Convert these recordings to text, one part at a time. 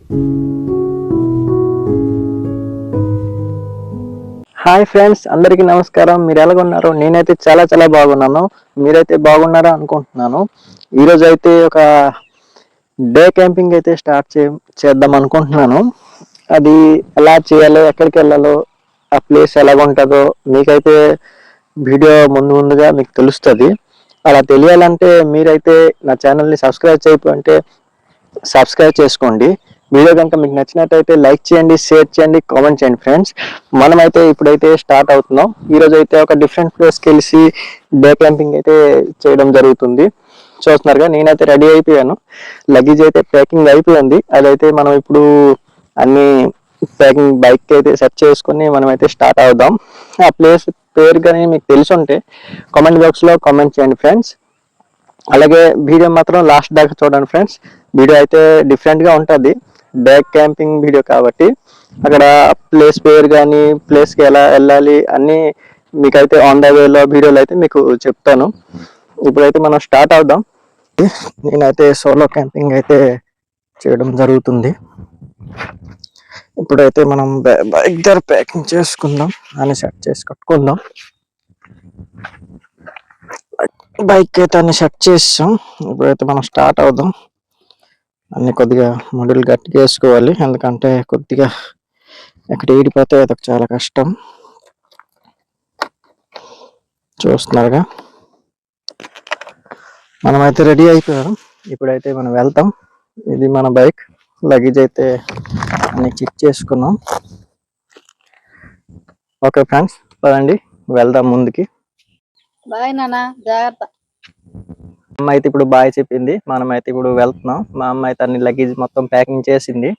Hi friends, అందరికీ నమస్కారం. మీరు ఎలాగున్నారు? నేనైతే చాలా చాలా బాగున్నాను. మీరైతే బాగున్నారా అనుకుంటున్నాను. ఈరోజు అయితే ఒక డే క్యాంపింగ్ అయితే చేద్దాం అనుకుంటున్నాను. అది ఎలా చేయాలో, ఎక్కడికి వెళ్ళాలో, ఆ ప్లేస్ ఎలాగుంటుందో మీకైతే వీడియో ముందుగా మీకు తెలుస్తుంది. అలా తెలియాలంటే మీరైతే నా ఛానల్ని సబ్స్క్రైబ్ చేసుకోండి. వీడియో కనుక మీకు నచ్చినట్టయితే లైక్ చేయండి, షేర్ చేయండి, కామెంట్ చేయండి ఫ్రెండ్స్. మనమైతే ఇప్పుడైతే స్టార్ట్ అవుతున్నాం. ఈరోజు అయితే ఒక డిఫరెంట్ ప్లేస్కి వెళ్ళి డే క్యాంపింగ్ అయితే చేయడం జరుగుతుంది. చూస్తున్నారుగా, నేనైతే రెడీ అయిపోయాను. లగేజ్ అయితే ప్యాకింగ్ అయిపోయింది. అదైతే మనం ఇప్పుడు అన్ని ప్యాకింగ్ బైక్ అయితే సెట్ చేసుకుని మనమైతే స్టార్ట్ అవుదాం. ఆ ప్లేస్ పేరు కానీ మీకు తెలిసి ఉంటే కామెంట్ బాక్స్లో కామెంట్ చేయండి ఫ్రెండ్స్. అలాగే వీడియో మాత్రం లాస్ట్ దాకా చూడండి ఫ్రెండ్స్. వీడియో అయితే డిఫరెంట్గా ఉంటుంది. డే క్యాంపింగ్ వీడియో కాబట్టి అక్కడ ప్లేస్ పేరు కానీ, ప్లేస్కి ఎలా వెళ్ళాలి అన్నీ మీకైతే ఆన్ ద వేలో వీడియోలో అయితే మీకు చెప్తాను. ఇప్పుడైతే మనం స్టార్ట్ అవుదాం. నేనైతే సోలో క్యాంపింగ్ అయితే చేయడం జరుగుతుంది. ఇప్పుడైతే మనం బైక్ దగ్గర ప్యాకింగ్ చేసుకుందాం అని సెట్ చేసి కట్టుకుందాం. బైక్ అయితే అన్ని సెట్ చేసాం. ఇప్పుడైతే మనం స్టార్ట్ అవుదాం. అన్ని కొద్దిగా ముడులు గట్టిగా వేసుకోవాలి, ఎందుకంటే కొద్దిగా ఎక్కడ ఈడిపోతే అదొక చాలా కష్టం. చూస్తున్నారుగా, మనమైతే రెడీ అయిపోయాం. ఇప్పుడైతే మనం వెళ్తాం. ఇది మన బైక్. లగేజ్ అయితే అన్ని చెక్ చేసుకున్నాం. ఓకే ఫ్రెండ్స్, పదండి వెళ్దాం ముందుకి. బాయ్ నాన్న, జాగ్రత్త. అమ్మ అయితే ఇప్పుడు బాయ్ చెప్పింది. మనమైతే ఇప్పుడు వెళ్తున్నాం. మా అమ్మ అయితే అన్ని లగేజ్ మొత్తం ప్యాకింగ్ చేసింది.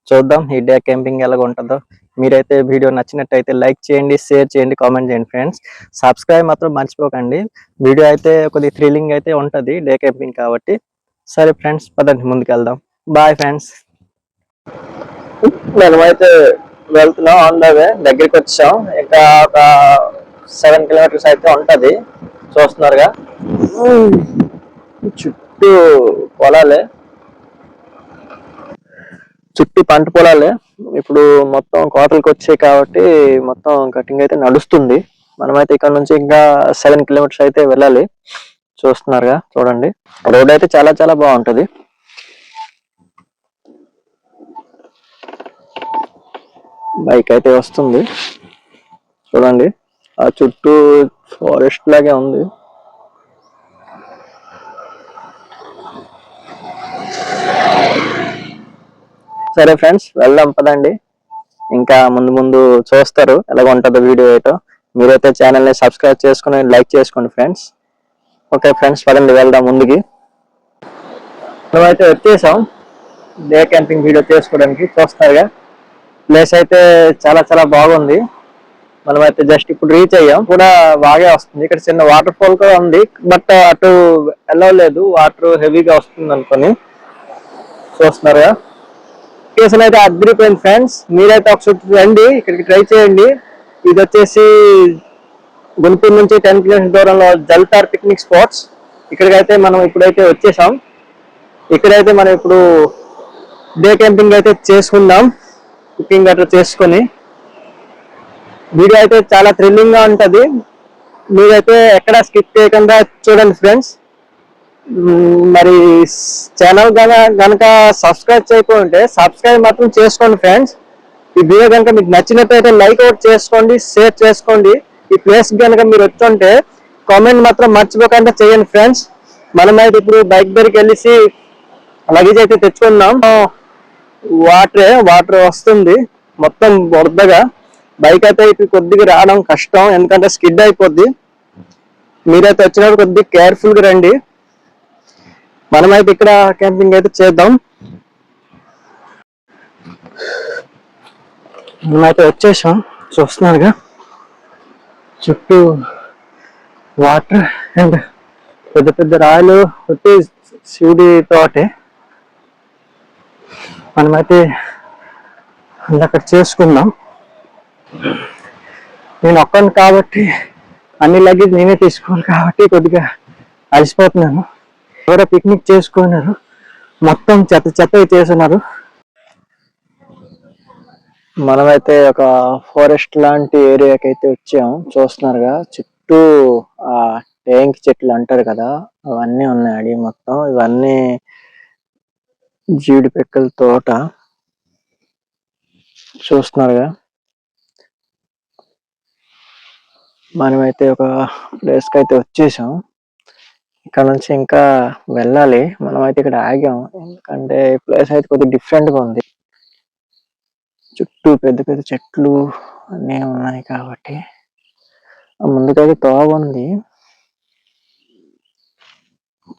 చూద్దాం ఈ డే క్యాంపింగ్ ఎలాగ ఉంటుందో. మీరైతే వీడియో నచ్చినట్టయితే లైక్ చేయండి, షేర్ చేయండి, కామెంట్ చేయండి ఫ్రెండ్స్. సబ్స్క్రైబ్ మాత్రం మర్చిపోకండి. వీడియో అయితే కొద్దిగా థ్రిల్లింగ్ అయితే ఉంటుంది డే క్యాంపింగ్ కాబట్టి. సరే ఫ్రెండ్స్, పదండి ముందుకు వెళ్దాం. Bye friends. మనమైతే వెళ్తున్నాం. ఆన్ ద వే దగ్గరికి వచ్చాం. ఇంకా ఒక 7 కిలోమీటర్స్ అయితే ఉంటది. చూస్తున్నారుగా, చుట్టూ పొలాలే, చుట్టూ పంట పొలాలే. ఇప్పుడు మొత్తం కోతలకు వచ్చాయి కాబట్టి మొత్తం కటింగ్ అయితే నడుస్తుంది. మనమైతే ఇక్కడ నుంచి ఇంకా 7 కిలోమీటర్స్ అయితే వెళ్ళాలి. చూస్తున్నారుగా, చూడండి. రోడ్ అయితే చాలా చాలా బాగుంటది. బైక్ అయితే వస్తుంది. చూడండి, ఆ చుట్టూ ఫారెస్ట్ లాగే ఉంది. సరే ఫ్రెండ్స్, వెళ్దాం పదండి. ఇంకా ముందు చూస్తారు ఎలాగ ఉంటుందో వీడియో ఏటో. మీరైతే ఛానల్ని సబ్స్క్రైబ్ చేసుకుని లైక్ చేసుకోండి ఫ్రెండ్స్. ఓకే ఫ్రెండ్స్, పదండి వెళ్దాం ముందుకి. మేమైతే వచ్చేసాం డే క్యాంపింగ్ వీడియో చేసుకోవడానికి. చూస్తారుగా, ప్లేస్ అయితే చాలా చాలా బాగుంది. మనమైతే జస్ట్ ఇప్పుడు రీచ్ అయ్యాం. కూడా బాగా వస్తుంది. ఇక్కడ చిన్న వాటర్ ఫాల్ కూడా ఉంది, బట్ అటు వెళ్ళలేదు. వాటర్ హెవీగా వస్తుంది అనుకొని. చూస్తున్నారుగా, లొకేషన్ అయితే అదిరిపోయింది ఫ్రెండ్స్. మీరైతే ఒకసారి రండి, ఇక్కడికి ట్రై చేయండి. ఇది వచ్చేసి గుంటూరు నుంచి 10 కిలోమీటర్స్ దూరంలో జల్తార్ పిక్నిక్ స్పాట్స్. ఇక్కడికైతే మనం ఇప్పుడైతే వచ్చేసాం. ఇక్కడైతే మనం ఇప్పుడు డే క్యాంపింగ్ అయితే చేసుకుందాం. కుకింగ్ అట్లా చేసుకొని. వీడియో అయితే చాలా థ్రిల్లింగ్ గా ఉంటది. మీరైతే ఎక్కడ స్కిప్ చేయకుండా చూడండి ఫ్రెండ్స్. మరి ఛానల్ కనుక సబ్స్క్రైబ్ చేయకుంటే సబ్స్క్రైబ్ మాత్రం చేసుకోండి ఫ్రెండ్స్. ఈ వీడియో కనుక మీకు నచ్చినట్టయితే లైక్ అవుట్ చేసుకోండి, షేర్ చేసుకోండి. ఈ ప్లేస్ కనుక మీరు వచ్చుంటే కామెంట్ మాత్రం మర్చిపోకుండా చేయండి ఫ్రెండ్స్. మనమైతే ఇప్పుడు బైక్ దగ్గరికి వెళ్ళేసి లగేజ్ అయితే తెచ్చుకుందాం. వాటర్ వస్తుంది మొత్తం బురదగా. బైక్ అయితే ఇప్పుడు కొద్దిగా రావడం కష్టం, ఎందుకంటే స్కిడ్ అయిపోద్ది. మీరైతే వచ్చినప్పుడు కొద్దిగా కేర్ఫుల్ గా రండి. మనమైతే ఇక్కడ క్యాంపింగ్ అయితే చేద్దాం. మేమైతే వచ్చేసాం. చూస్తున్నారుగా, చుట్టూ వాటర్ అండ్ పెద్ద పెద్ద రాయలు వచ్చి శివుడి తోటే. మనమైతే అక్కడ చేసుకుందాం. నేను ఒక్కను కాబట్టి అన్ని లగేజ్ నేనే తీసుకోవాలి కాబట్టి కొద్దిగా అలసిపోతున్నాను. ఎవరో పిక్నిక్ చేసుకున్నారు, మొత్తం చెత్త చేస్తున్నారు. మనమైతే ఒక ఫారెస్ట్ లాంటి ఏరియాకి అయితే వచ్చాం. చూస్తున్నారుగా చుట్టూ ఆ టేంకి చెట్లు అంటారు కదా, అవన్నీ ఉన్నాయి. అడవి మొత్తం ఇవన్నీ జీడి పిక్కల తోట. చూస్తున్నారుగా, మనమైతే ఒక ప్లేస్ కి అయితే వచ్చేసాం. ఇక్కడ నుంచి ఇంకా వెళ్ళాలి. మనమైతే ఇక్కడ ఆగాం ఎందుకంటే ఈ ప్లేస్ అయితే కొద్దిగా డిఫరెంట్ గా ఉంది. చుట్టూ పెద్ద పెద్ద చెట్లు అన్నీ ఉన్నాయి కాబట్టి. ముందుకైతే తోవ ఉంది,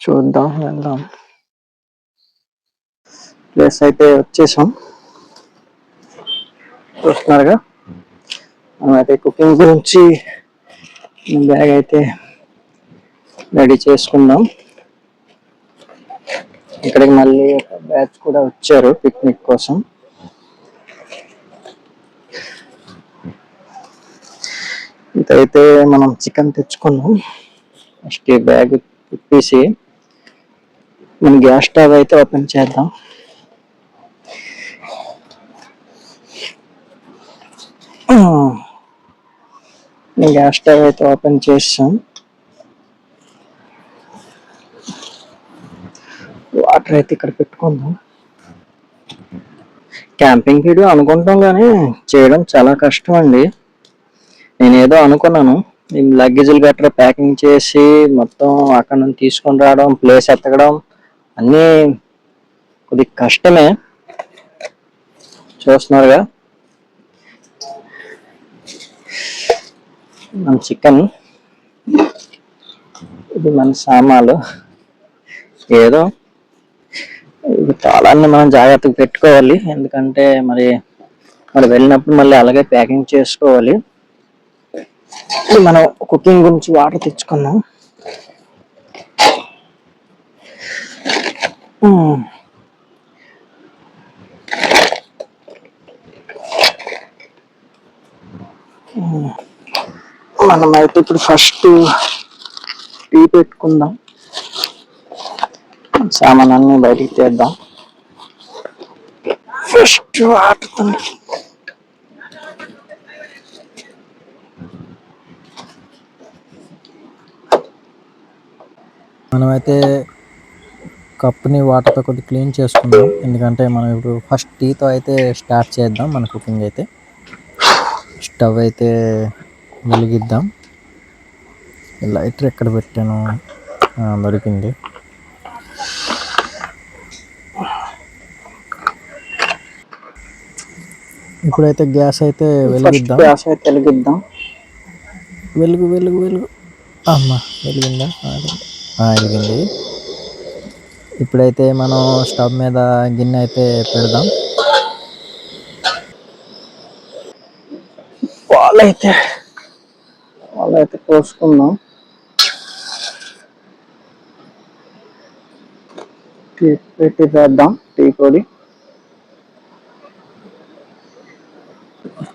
చూద్దాం, వెళ్దాం. ప్లేస్ అయితే వచ్చేసాం. చూస్తున్నారుగా, మనమైతే కుకింగ్ గురించి బ్యాగ్ అయితే రెడీ చేసుకుందాం. ఇక్కడికి మళ్ళీ ఒక బ్యాచ్ కూడా వచ్చారు పిక్నిక్ కోసం. ఇదైతే మనం చికెన్ తెచ్చుకున్నాం. ఫస్ట్ ఈ బ్యాగ్ తిప్పేసి మనం గ్యాస్ స్టవ్ అయితే ఓపెన్ చేద్దాం. గ్యాస్ స్టవ్ అయితే ఓపెన్ చేసాం. వాటర్ అయితే ఇక్కడ పెట్టుకుందాం. క్యాంపింగ్ వీడియో అనుకుంటాం కానీ చేయడం చాలా కష్టం అండి. నేను ఏదో అనుకున్నాను, లగేజీలు గట్రా ప్యాకింగ్ చేసి మొత్తం అక్కడ నుంచి తీసుకొని రావడం, ప్లేస్ ఎత్తకడం అన్నీ కొద్ది కష్టమే. చూస్తున్నారుగా, మన చికెన్, ఇది మన సామాన్లు. ఏదో తాళాన్ని మనం జాగ్రత్తగా పెట్టుకోవాలి, ఎందుకంటే మరి వెళ్ళినప్పుడు మళ్ళీ అలాగే ప్యాకింగ్ చేసుకోవాలి. మనం కుకింగ్ గురించి వాటర్ తెచ్చుకున్నాం. మనమైతే ఇప్పుడు ఫస్ట్ టీ పెట్టుకుందాం. సామాన్లన్నీ బయటికి తీద్దాం. ఫస్ట్ వాటర్ మనమైతే కప్ని వాటర్తో కొద్దిగా క్లీన్ చేసుకుందాం, ఎందుకంటే మనం ఇప్పుడు ఫస్ట్ టీతో అయితే స్టార్ట్ చేద్దాం మన కుకింగ్ అయితే. స్టవ్ అయితే వెలిగిద్దాం. లైటర్ ఎక్కడ పెట్టాను, దొరికింది. ఇప్పుడైతే గ్యాస్ అయితే వెలిగిద్దాం. వెలుగు వెలుగు వెలుగు, అమ్మ వెలిగిందా? వెలిగింది. ఇప్పుడైతే మనం స్టవ్ మీద గిన్నె అయితే పెడదాం. పాలైతే పోసుకుందాం. టీ పెట్టి వేద్దాం. టీ పొడి,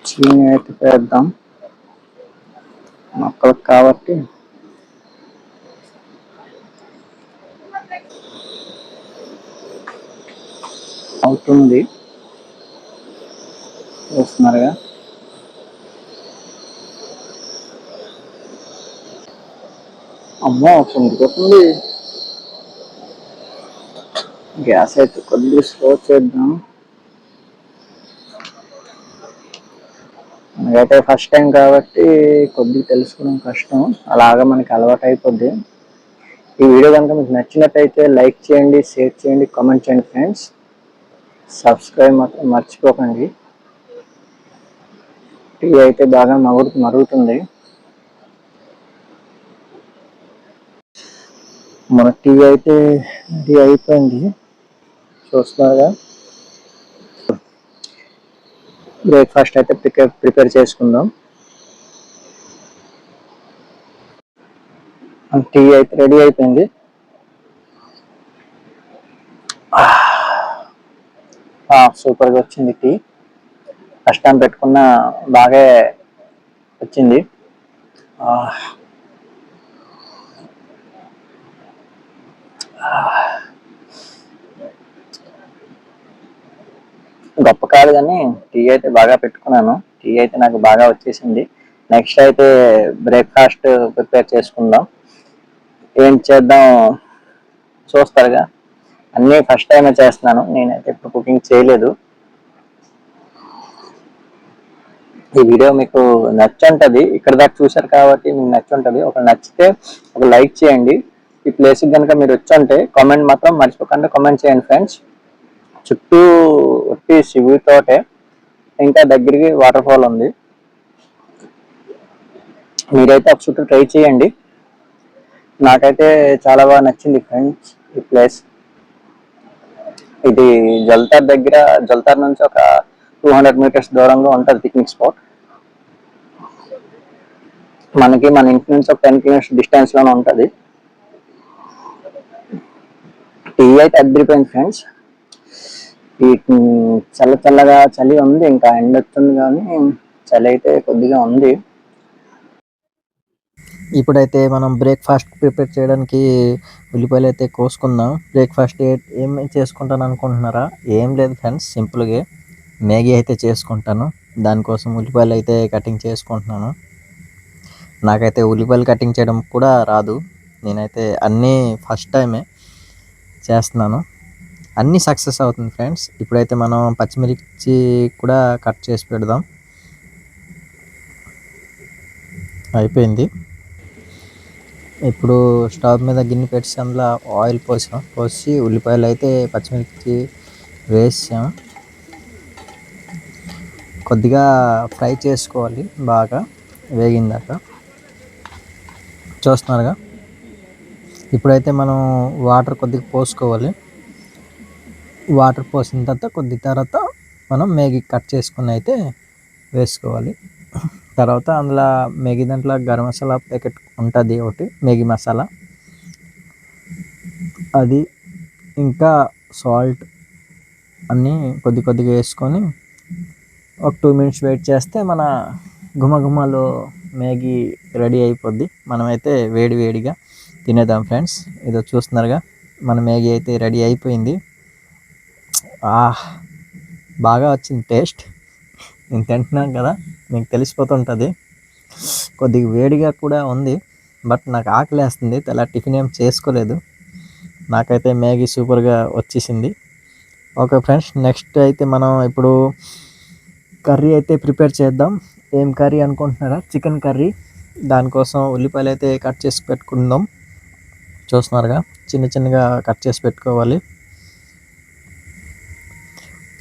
చీని అయితే వేద్దాం మొక్కలకు కాబట్టి. అవుతుంది, చూస్తున్నారుగా. అమ్మో పొంగిపోతుంది. గ్యాస్ అయితే కొద్దిగా స్లో చేద్దాం. మనకైతే ఫస్ట్ టైం కాబట్టి కొద్దిగా తెలుసుకోవడం కష్టం, అలాగా మనకి అలవాటు అయిపోద్ది. ఈ వీడియో కనుక మీకు నచ్చినట్టయితే లైక్ చేయండి, షేర్ చేయండి, కామెంట్ చేయండి ఫ్రెండ్స్. సబ్స్క్రైబ్ మాత్రం మర్చిపోకండి. టీ అయితే బాగా మరుగుతుంది. మన టీ అయితే రెడీ అయిపోయింది, చూస్తున్నారుగా. బ్రేక్ఫాస్ట్ అయితే ప్రిపేర్ చేసుకుందాం. టీ అయితే రెడీ అయిపోయింది. సూపర్గా వచ్చింది టీ. ఫస్ట్ టైం పెట్టుకున్న బాగా వచ్చింది. గొప్ప కాదు కానీ టీ అయితే బాగా పెట్టుకున్నాను. టీ అయితే నాకు బాగా వచ్చేసింది. నెక్స్ట్ అయితే బ్రేక్ఫాస్ట్ ప్రిపేర్ చేసుకుందాం. ఏం చేద్దాం చూస్తారుగా. అన్నీ ఫస్ట్ టైమే చేస్తున్నాను, నేనైతే ఇప్పుడు కుకింగ్ చేయలేదు. ఈ వీడియో మీకు నచ్చుంటది, ఇక్కడ దాకా చూసారు కాబట్టి మీకు నచ్చుంటది. ఒక నచ్చితే ఒక లైక్ చేయండి. ఈ ప్లేస్కి కనుక మీరు వచ్చుంటే కామెంట్ మాత్రం మర్చిపోకుండా కామెంట్ చేయండి ఫ్రెండ్స్. చుట్టూ ఒట్టి శివుడి తోటే, ఇంకా దగ్గరికి వాటర్ ఫాల్ ఉంది. మీరైతే ఒక చుట్టూ ట్రై చేయండి. నాకైతే చాలా బాగా నచ్చింది ఫ్రెండ్స్ ఈ ప్లేస్. ఇది జల్తార్ దగ్గర, జల్తార్ నుంచి ఒక 200 మీటర్స్ దూరంగా ఉంటుంది పిక్నిక్ స్పాట్. మన ఇంటి నుంచి ఒక 10 కిలోమీటర్స్ డిస్టెన్స్ లోనే ఉంటది. టీ అయితే అద్దరిపోయింది ఫ్రెండ్స్. ఈ చల్లగా చలి ఉంది, ఇంకా ఎండ వస్తుంది కానీ చలి అయితే కొద్దిగా ఉంది. ఇప్పుడైతే మనం బ్రేక్ఫాస్ట్ ప్రిపేర్ చేయడానికి ఉల్లిపాయలు అయితే కోసుకుందాం. బ్రేక్ఫాస్ట్ ఏం చేసుకుంటాను అనుకుంటున్నారా? ఏం లేదు ఫ్రెండ్స్, సింపుల్గా మ్యాగీ అయితే చేసుకుంటాను. దానికోసం ఉల్లిపాయలు అయితే కటింగ్ చేసుకుంటున్నాను. నాకైతే ఉల్లిపాయలు కటింగ్ చేయడం కూడా రాదు. నేనైతే అన్నీ ఫస్ట్ టైమే చేస్తున్నాను. అన్నీ సక్సెస్ అవుతుంది ఫ్రెండ్స్. ఇప్పుడైతే మనం పచ్చిమిర్చి కూడా కట్ చేసి పెడదాం. అయిపోయింది. ఇప్పుడు స్టవ్ మీద గిన్నె పెట్టి అందులో ఆయిల్ పోసి ఉల్లిపాయలు అయితే పచ్చిమిర్చి వేసాం. కొద్దిగా ఫ్రై చేసుకోవాలి, బాగా వేగిందాక. చూస్తున్నారుగా. ఇప్పుడైతే మనం వాటర్ కొద్దిగా పోసుకోవాలి. వాటర్ పోసిన తర్వాత మనం మ్యాగీ కట్ చేసుకుని అయితే వేసుకోవాలి. తర్వాత అందులో మ్యాగీ దాంట్లో గరం మసాలా ప్యాకెట్ ఉంటుంది ఒకటి, మ్యాగీ మసాలా, అది ఇంకా సాల్ట్ అన్నీ కొద్దిగా వేసుకొని ఒక 2 మినిట్స్ వెయిట్ చేస్తే మన గుమగుమలో మ్యాగీ రెడీ అయిపోద్ది. మనమైతే వేడిగా తినేద్దాం ఫ్రెండ్స్. ఇదో చూస్తున్నారుగా, మన మ్యాగీ అయితే రెడీ అయిపోయింది. బాగా వచ్చింది టేస్ట్. నేను తింటున్నాను కదా, మీకు తెలిసిపోతుంటుంది. కొద్దిగా వేడిగా కూడా ఉంది, బట్ నాకు ఆకలేస్తుంది. అలా టిఫిన్ ఏం చేసుకోలేదు. నాకైతే మ్యాగీ సూపర్గా వచ్చేసింది. ఓకే ఫ్రెండ్స్, నెక్స్ట్ అయితే మనం ఇప్పుడు కర్రీ అయితే ప్రిపేర్ చేద్దాం. ఏం కర్రీ అనుకుంటున్నారా? Chicken curry. దానికోసం ఉల్లిపాయలు అయితే కట్ చేసి పెట్టుకుందాం. చూస్తున్నారుగా, చిన్నగా కట్ చేసి పెట్టుకోవాలి.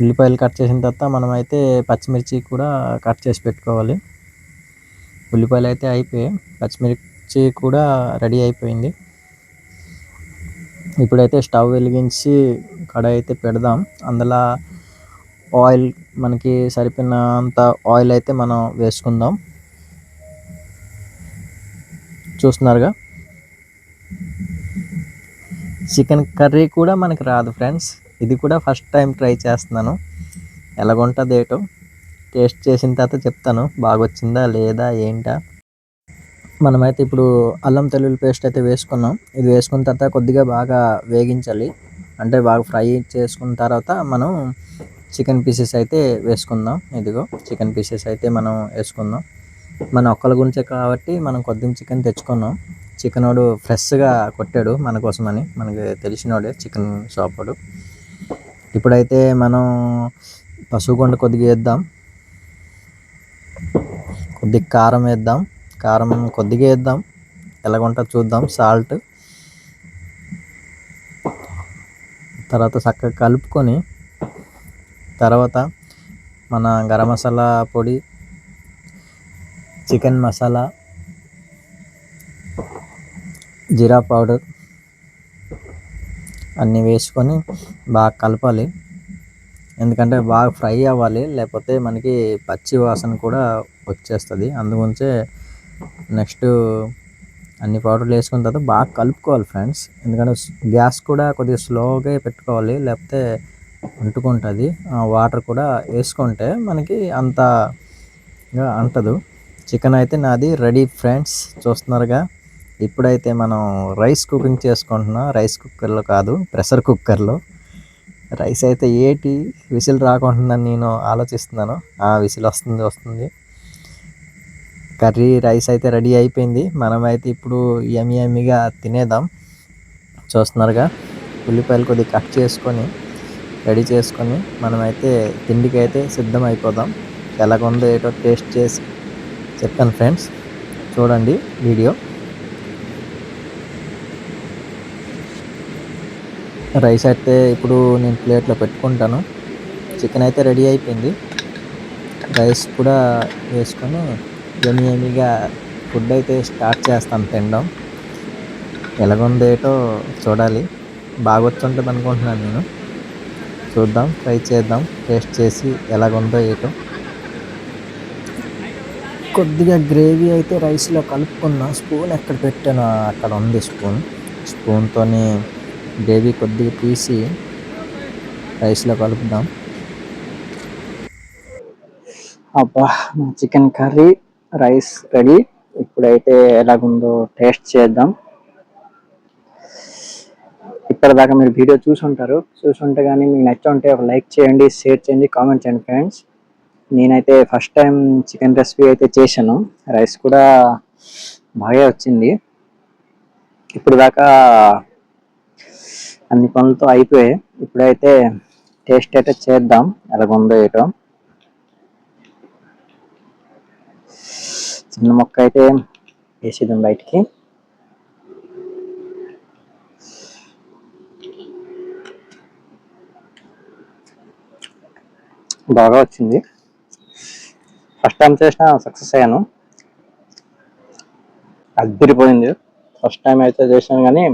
ఉల్లిపాయలు కట్ చేసిన తర్వాత మనం అయితే పచ్చిమిర్చి కూడా కట్ చేసి పెట్టుకోవాలి. ఉల్లిపాయలు అయితే అయిపోయాయి, పచ్చిమిర్చి కూడా రెడీ అయిపోయింది. ఇప్పుడైతే స్టవ్ వెలిగించి కడాయి అయితే పెడదాం. అందులో ఆయిల్, మనకి సరిపోయినంత ఆయిల్ అయితే మనం వేసుకుందాం. చూస్తున్నారుగా, చికెన్ కర్రీ కూడా మనకి రాదు ఫ్రెండ్స్. ఇది కూడా ఫస్ట్ టైం ట్రై చేస్తున్నాను. ఎలాగుంటుంది ఏటో టేస్ట్ చేసిన తర్వాత చెప్తాను, బాగా వచ్చిందా లేదా ఏంటా. మనమైతే ఇప్పుడు అల్లం తెల్లుల్లి పేస్ట్ అయితే వేసుకున్నాం. ఇది వేసుకున్న తర్వాత కొద్దిగా బాగా వేగించాలి, అంటే బాగా ఫ్రై చేసుకున్న తర్వాత మనం చికెన్ పీసెస్ అయితే వేసుకుందాం. ఇదిగో చికెన్ పీసెస్ అయితే మనం వేసుకుందాం. మన ఒక్కల గురించే కాబట్టి మనం కొద్దిగా చికెన్ తెచ్చుకున్నాం. చికెన్ వాడు ఫ్రెష్గా కొట్టాడు మన కోసమని, మనకి తెలిసినోడే చికెన్ షాప్ వాడు. ఇప్పుడైతే మనం పసుపు కొద్దిగా వేద్దాం, కొద్దిగా కారం వేద్దాం. కారం కొద్దిగా వేద్దాం, ఎలాగుంటుందో చూద్దాం. సాల్ట్, తర్వాత చక్కగా కలుపుకొని తర్వాత మన గరం మసాలా పొడి, చికెన్ మసాలా, జీరా పౌడర్ అన్నీ వేసుకొని బాగా కలపాలి. ఎందుకంటే బాగా ఫ్రై అవ్వాలి, లేకపోతే మనకి పచ్చి వాసన కూడా వచ్చేస్తుంది. అందుగురించే నెక్స్ట్ అన్ని పౌడర్లు వేసుకున్న తర్వాత బాగా కలుపుకోవాలి ఫ్రెండ్స్. ఎందుకంటే గ్యాస్ కూడా కొద్దిగా స్లోగా పెట్టుకోవాలి, లేకపోతే అంటుకుంటుంది. వాటర్ కూడా వేసుకుంటే మనకి అంత అంటదు. చికెన్ అయితే నాది రెడీ ఫ్రెండ్స్, చూస్తున్నారుగా. ఇప్పుడైతే మనం రైస్ కుకింగ్ చేసుకుంటున్నాం. రైస్ కుక్కర్లో కాదు, ప్రెషర్ కుక్కర్లో. రైస్ అయితే ఏటి విసిల్ రాకుంటుందని నేను ఆలోచిస్తున్నాను. విసిల్ వస్తుంది. కర్రీ రైస్ అయితే రెడీ అయిపోయింది. మనమైతే ఇప్పుడు యమ్మీగా తినేద్దాం. చూస్తున్నారుగా, ఉల్లిపాయలు కొద్దిగా కట్ చేసుకొని రెడీ చేసుకొని మనమైతే తిండికి అయితే సిద్ధం అయిపోదాం. ఎలాగుందో ఏటో టేస్ట్ చేసి చెప్తాను ఫ్రెండ్స్, చూడండి వీడియో. రైస్ అయితే ఇప్పుడు నేను ప్లేట్లో పెట్టుకుంటాను. చికెన్ అయితే రెడీ అయిపోయింది. రైస్ కూడా వేసుకొని యమ్మీగా ఫుడ్ అయితే స్టార్ట్ చేస్తాను తినడం. ఎలాగుందో ఏటో చూడాలి. బాగా వచ్చుంటుంది అనుకుంటున్నాను నేను. చూద్దాం, ట్రై చేద్దాం, టేస్ట్ చేసి ఎలాగుందో ఏటో. కొద్దిగా గ్రేవీ అయితే రైస్లో కలుపుకున్నా. స్పూన్ ఎక్కడ పెట్టానో అక్కడ ఉంది స్పూన్తోని గ్రేవీ కొద్దిగా తీసి రైస్లో కలుపుదాం. అబ్బా, చికెన్ కర్రీ రైస్ రెడీ. ఇప్పుడైతే ఎలాగుందో టేస్ట్ చేద్దాం. ఇప్పటిదాకా మీరు వీడియో చూసుంటే కానీ మీకు నచ్చుంటే ఒక లైక్ చేయండి, షేర్ చేయండి, కామెంట్ చేయండి ఫ్రెండ్స్. నేనైతే ఫస్ట్ టైం చికెన్ రెసిపీ అయితే చేశాను. రైస్ కూడా బాగా వచ్చింది. ఇప్పుడు దాకా అన్ని పనులతో అయిపోయాయి. ఇప్పుడైతే టేస్ట్ అయితే చేద్దాం ఎలాగుందో ఏటో. చిన్న మొక్క అయితే వేసేద్దాం బయటికి. బాగా వచ్చింది. ఫస్ట్ టైం చేసిన సక్సెస్ అయ్యాను. అదిరిపోయింది. ఫస్ట్ టైం అయితే చేశాను కానీ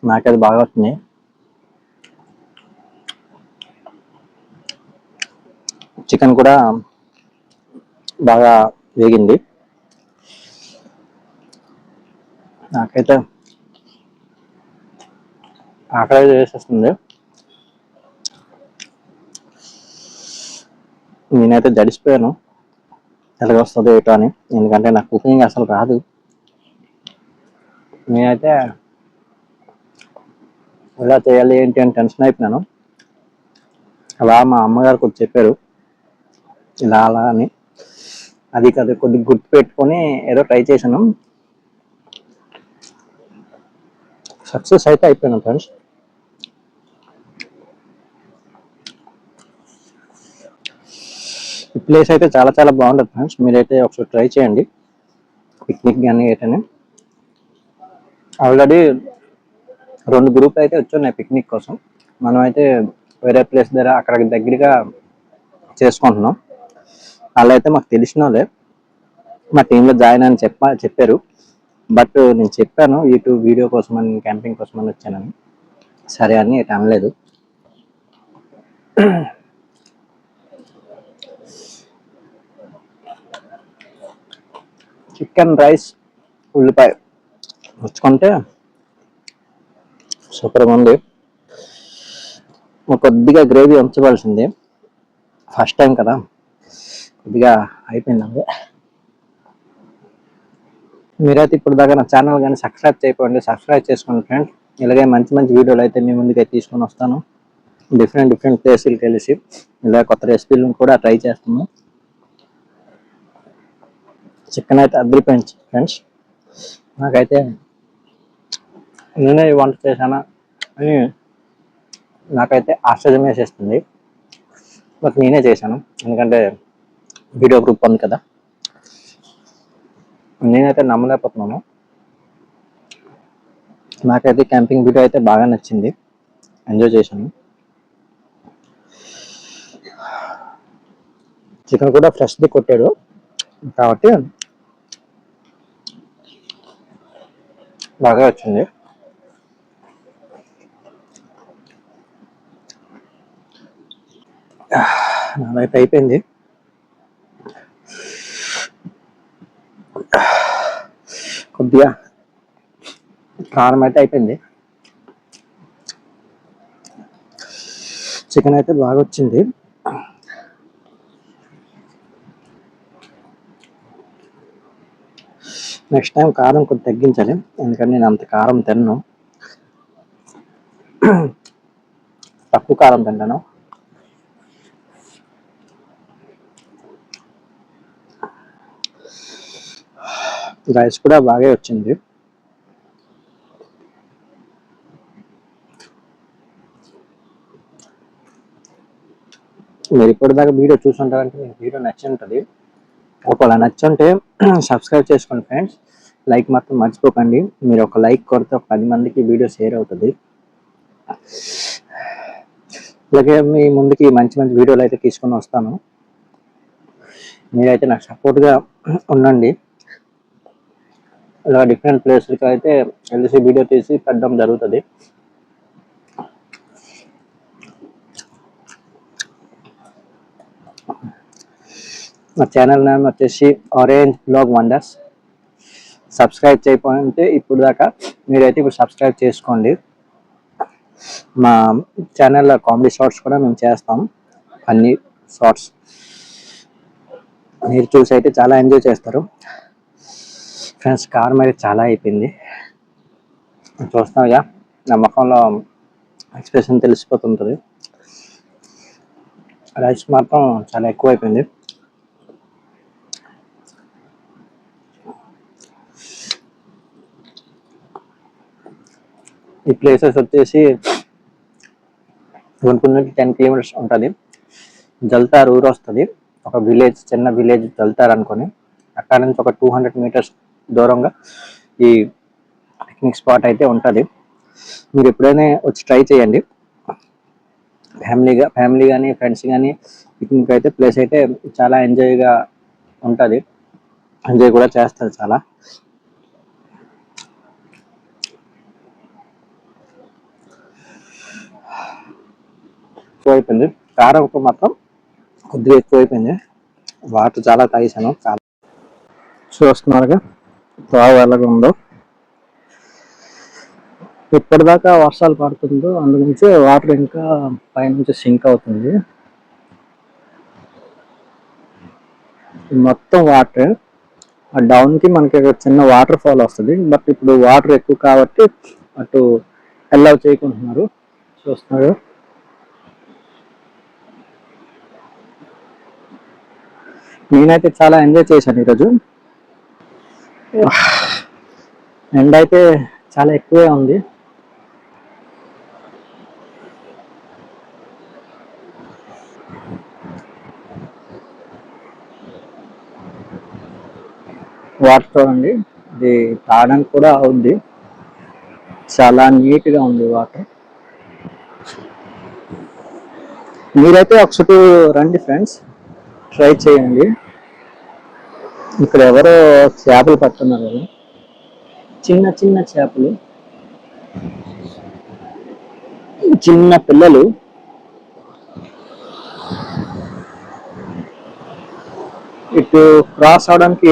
నాకైతే బాగా వచ్చింది. చికెన్ కూడా బాగా వేగింది. నాకైతే ఆకలి వేసేస్తుంది. నేనైతే జడిసిపోయాను ఎలాగ వస్తుందో ఏటో అని. ఎందుకంటే నాకు కుకింగ్ అసలు రాదు. నేనైతే ఎలా చేయాలి ఏంటి అని టెన్షన్ అయిపోయినాను. అలా మా అమ్మగారు కొద్ది చెప్పారు, ఇలా అలా అని. అది కొద్దిగా గుర్తు పెట్టుకొని ఏదో ట్రై చేశాను. సక్సెస్ అయితే అయిపోయాను ఫ్రెండ్స్. ఈ ప్లేస్ అయితే చాలా చాలా బాగుంటుంది ఫ్రెండ్స్. మీరైతే ఒకసారి ట్రై చేయండి, పిక్నిక్ కానీ ఏటని. ఆల్రెడీ 2 గ్రూపులు అయితే వచ్చున్నాయి పిక్నిక్ కోసం. మనం అయితే వేరే ప్లేస్ దగ్గర అక్కడ దగ్గరగా చేసుకుంటున్నాం. అలా అయితే మాకు తెలిసిన వాళ్ళే మా టీంలో జాయిన్ అని చెప్పారు. బట్ నేను చెప్పాను యూట్యూబ్ వీడియో కోసం అని, క్యాంపింగ్ కోసం అని వచ్చానని. సరే అని ఎటు అనలేదు. చికెన్ రైస్ ఉల్లిపాయ వచ్చుకుంటే సూపర్గా ఉంది. కొద్దిగా గ్రేవీ ఉంచవలసింది, ఫస్ట్ టైం కదా, కొద్దిగా అయిపోయిందండి. మీరైతే ఇప్పుడు దాకా నా ఛానల్ కానీ సబ్స్క్రైబ్ చేసుకోండి ఫ్రెండ్స్. ఇలాగే మంచి మంచి వీడియోలు అయితే మీ ముందుకే తీసుకొని వస్తాను. డిఫరెంట్ ప్లేసులు కలిసి ఇలా కొత్త రెసిపీలను కూడా ట్రై చేస్తాను. చికెన్ అయితే అదిరిపోయింది ఫ్రెండ్స్. నాకైతే నేనే వంట చేశానా అని నాకైతే ఆశ్చర్యం వేసేస్తుంది. బట్ నేనే చేశాను, ఎందుకంటే వీడియో గ్రూప్ ఉంది కదా. నేనైతే నమ్మలేకపోతున్నాను. నాకైతే క్యాంపింగ్ వీడియో అయితే బాగా నచ్చింది, ఎంజాయ్ చేశాను. చికెన్ కూడా ఫ్రెష్ది కొట్టాడు కాబట్టి బాగా వచ్చింది. నాదైతే అయిపోయింది. కొద్దిగా కారం అయితే అయిపోయింది. చికెన్ అయితే బాగా వచ్చింది. నెక్స్ట్ టైం కారం కొంచెం తగ్గించాలి, ఎందుకంటే నేను అంత కారం తిన్ను. తక్కువ కారం తింటాను. రైస్ కూడా బాగా వచ్చింది. మీరు ఇప్పటిదాకా వీడియో చూసుంటారంటే మీకు వీడియో నచ్చి ఉంటుంది. ఒకవేళ నచ్చుంటే సబ్స్క్రైబ్ చేసుకోండి ఫ్రెండ్స్. లైక్ మాత్రం మర్చిపోకండి. మీరు ఒక లైక్ కొడితే 10 మందికి వీడియో షేర్ అవుతుంది. అలాగే మీ ముందుకి మంచి మంచి వీడియోలు అయితే తీసుకొని వస్తాను. మీరైతే నాకు సపోర్ట్గా ఉండండి. ఇలా డిఫరెంట్ ప్లేస్లకి అయితే వెళ్ళి వీడియో తీసి పెట్టడం జరుగుతుంది. మా ఛానల్ నేమ్ వచ్చేసి ఆరెంజ్ బ్లాగ్ వండర్స్. సబ్స్క్రైబ్ చేయకపోతే ఇప్పుడు దాకా మీరైతే ఇప్పుడు సబ్స్క్రైబ్ చేసుకోండి. మా ఛానల్లో కామెడీ షార్ట్స్ కూడా మేము చేస్తాం. అన్ని షార్ట్స్ మీరు చూసి అయితే చాలా ఎంజాయ్ చేస్తారు ఫ్రెండ్స్. కారం అయితే చాలా అయిపోయింది. చూస్తున్నారుగా, నా ముఖంలో ఎక్స్ప్రెషన్ తెలిసిపోతుంటుంది. రైస్ మాత్రం చాలా ఎక్కువ అయిపోయింది. ఈ ప్లేసెస్ వచ్చేసి గుంటూరు నుంచి 10 కిలోమీటర్స్ ఉంటుంది. జల్తార్ ఊరు వస్తుంది. ఒక విలేజ్, చిన్న విలేజ్ జల్తార్ అనుకొని. అక్కడ నుంచి ఒక 200 మీటర్స్ దూరంగా ఈ పిక్నిక్ స్పాట్ అయితే ఉంటుంది. మీరు ఎప్పుడైనా వచ్చి ట్రై చేయండి. ఫ్యామిలీ కానీ ఫ్రెండ్స్ కానీ పిక్నిక్ అయితే ప్లేస్ అయితే చాలా ఎంజాయ్గా ఉంటుంది. ఎంజాయ్ కూడా చేస్తారు చాలా. ఎక్కువైపోయింది. కారం మాత్రం కొద్దిగా ఎక్కువైపోయింది. వాటర్ చాలా తాగేసాను. చాలా చూస్తున్నారుగా తాగు ఎలాగ ఉందో. ఇప్పటిదాకా వర్షాలు పడుతుందో అందుగురించి వాటర్ ఇంకా పైనుంచి సింక్ అవుతుంది. మొత్తం వాటర్ ఆ డౌన్కి మనకి చిన్న వాటర్ ఫాల్ వస్తుంది. బట్ ఇప్పుడు వాటర్ ఎక్కువ కాబట్టి అటు అలౌ చేయకుంటున్నారు. చూస్తున్నారు. నేనైతే చాలా ఎంజాయ్ చేశాను ఈరోజు. ఎండ అయితే చాలా ఎక్కువే ఉంది. వాటర్ చూడండి, ఇది తాగడానికి కూడా అవుద్ది. చాలా నీట్గా ఉంది వాటర్. మీరైతే ఒకసారి రండి ఫ్రెండ్స్, ట్రై చేయండి. ఇక్కడ ఎవరో చేపలు పడుతున్నారు కదా, చిన్న చిన్న చేపలు, చిన్న పిల్లలు. ఇటు క్రాస్ అవడానికి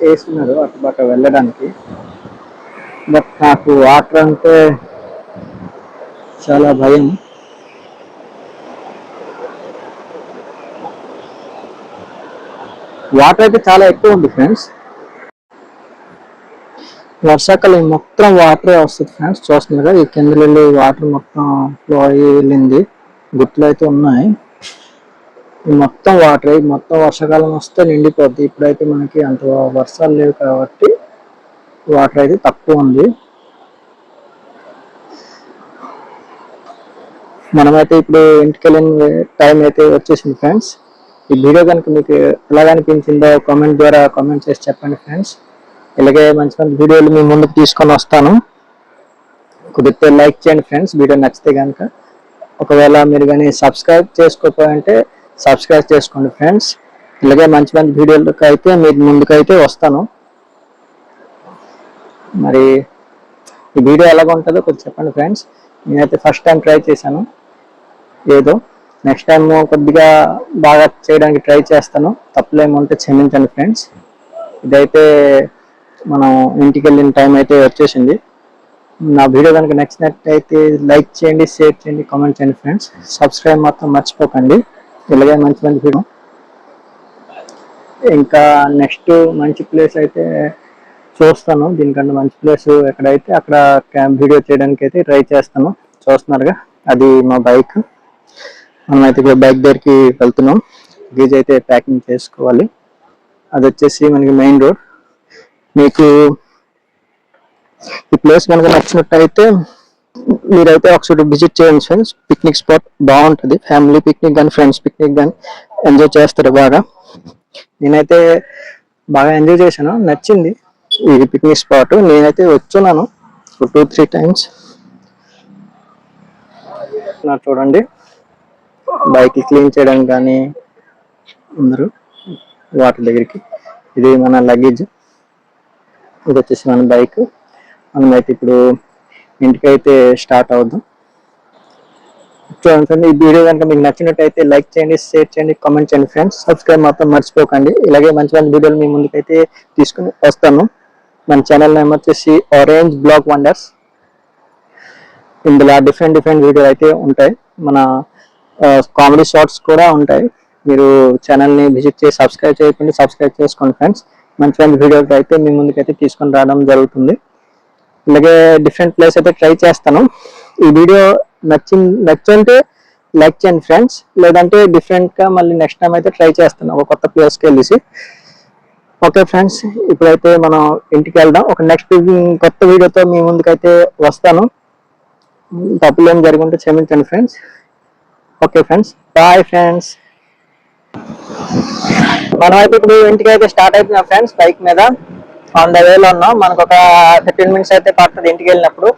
వేస్తున్నారు అటు పక్క వెళ్ళడానికి. బట్ నాకు వాటర్ అంటే చాలా భయం. వాటర్ అయితే చాలా ఎక్కువ ఉంది ఫ్రెండ్స్. వర్షాకాలం మొత్తం వాటరే వస్తుంది ఫ్రెండ్స్. చూస్తున్నారు కదా, ఈ కింద వెళ్ళి వాటర్ మొత్తం ఫ్లో అయ్యి వెళ్ళింది. గుట్లు అయితే ఉన్నాయి. మొత్తం వాటర్, మొత్తం వర్షాకాలం వస్తే నిండిపోద్ది. ఇప్పుడైతే మనకి అంత వర్షాలు లేవు కాబట్టి వాటర్ అయితే తక్కువ ఉంది. మనమైతే ఇప్పుడు ఇంటికి వెళ్ళిన టైం అయితే వచ్చేసింది ఫ్రెండ్స్. ఈ వీడియో కనుక మీకు ఎలా అనిపించిందో కామెంట్ ద్వారా కామెంట్ చేసి చెప్పండి ఫ్రెండ్స్. ఇలాగే మంచి మంచి వీడియోలు మీ ముందుకు తీసుకొని వస్తాను. కుదిరితే లైక్ చేయండి ఫ్రెండ్స్ వీడియో నచ్చితే కనుక. ఒకవేళ మీరు కానీ సబ్స్క్రైబ్ చేసుకోకపోతే సబ్స్క్రైబ్ చేసుకోండి ఫ్రెండ్స్. ఇలాగే మంచి మంచి వీడియోలకు అయితే మీరు ముందుకైతే వస్తాను. మరి ఈ వీడియో ఎలాగ ఉంటుందో కొంచెం చెప్పండి ఫ్రెండ్స్. నేనైతే ఫస్ట్ టైం ట్రై చేశాను. ఏదో నెక్స్ట్ టైం కొద్దిగా బాగా చేయడానికి ట్రై చేస్తాను. తప్పులేముంటే క్షమించండి ఫ్రెండ్స్. ఇదైతే మనం ఇంటికి వెళ్ళిన టైం అయితే వచ్చేసింది. నా వీడియో కనుక నచ్చినట్టయితే లైక్ చేయండి, షేర్ చేయండి, కామెంట్ చేయండి ఫ్రెండ్స్. సబ్స్క్రైబ్ మాత్రం మర్చిపోకండి. ఇలాగే మంచి మంచి వీడియో. ఇంకా నెక్స్ట్ మంచి ప్లేస్ అయితే చూస్తాను. దీనికంటే మంచి ప్లేస్ ఎక్కడైతే అక్కడ వీడియో చేయడానికి అయితే ట్రై చేస్తాను. చూస్తున్నారుగా. అది మా బైక్. మనమైతే ఇప్పుడు బైక్ దగ్గరికి వెళ్తున్నాం. లగేజ్ అయితే ప్యాకింగ్ చేసుకోవాలి. అది వచ్చేసి మనకి మెయిన్ రోడ్. మీకు ఈ ప్లేస్ కనుక నచ్చినట్టయితే మీరైతే ఒకసారి విజిట్ చేయండి ఫ్రెండ్స్. పిక్నిక్ స్పాట్ బాగుంటుంది. ఫ్యామిలీ పిక్నిక్ కానీ ఫ్రెండ్స్ పిక్నిక్ కానీ ఎంజాయ్ చేస్తారు బాగా. నేనైతే బాగా ఎంజాయ్ చేశాను, నచ్చింది ఈ పిక్నిక్ స్పాట్. నేనైతే వచ్చున్నాను 2-3 టైమ్స్. చూడండి బైక్ క్లీన్ చేయడానికి కానీ అందరూ వాటర్ దగ్గరికి. ఇది మన లగేజ్, ఇది వచ్చేసి మన బైక్. మనమైతే ఇప్పుడు ఇంటికైతే స్టార్ట్ అవుదాం. చూడండి ఈ వీడియో కనుక మీకు నచ్చినట్టయితే లైక్ చేయండి, షేర్ చేయండి, కామెంట్ చేయండి ఫ్రెండ్స్. సబ్స్క్రైబ్ మాత్రం మర్చిపోకండి. ఇలాగే మంచి మంచి వీడియోలు మీ ముందుకైతే తీసుకుని వస్తాను. మన ఛానల్ నేమ్ వచ్చేసి ఆరెంజ్ బ్లాగ్ వండర్స్. ఇందులో డిఫరెంట్ వీడియోలు అయితే ఉంటాయి. మన కామెడీ షార్ట్స్ కూడా ఉంటాయి. మీరు ఛానల్ని విజిట్ చేసి సబ్స్క్రైబ్ చేసుకోండి ఫ్రెండ్స్. మంచి మంచి వీడియోలు అయితే మీ ముందుకైతే తీసుకొని రావడం జరుగుతుంది. అలాగే డిఫరెంట్ ప్లేస్ అయితే ట్రై చేస్తాను. ఈ వీడియో నచ్చుంటే లైక్ చేయండి ఫ్రెండ్స్. లేదంటే డిఫరెంట్గా మళ్ళీ నెక్స్ట్ టైం అయితే ట్రై చేస్తాను ఒక కొత్త ప్లేస్కి వెళ్ళేసి. ఓకే ఫ్రెండ్స్, ఇప్పుడైతే మనం ఇంటికి వెళ్దాం. ఒక నెక్స్ట్ కొత్త వీడియోతో మీ ముందుకైతే వస్తాను. తప్పులు ఏం జరుగుంటే క్షమించండి friends. Okay friends, bye friends. మనమైతే ఇప్పుడు ఇంటికి అయితే స్టార్ట్ అవుతున్నాం ఫ్రెండ్స్. బైక్ మీద ఆన్ ద వేలో ఉన్నాం. మనకు ఒక 15 minutes అయితే పడుతుంది ఇంటికి వెళ్ళినప్పుడు.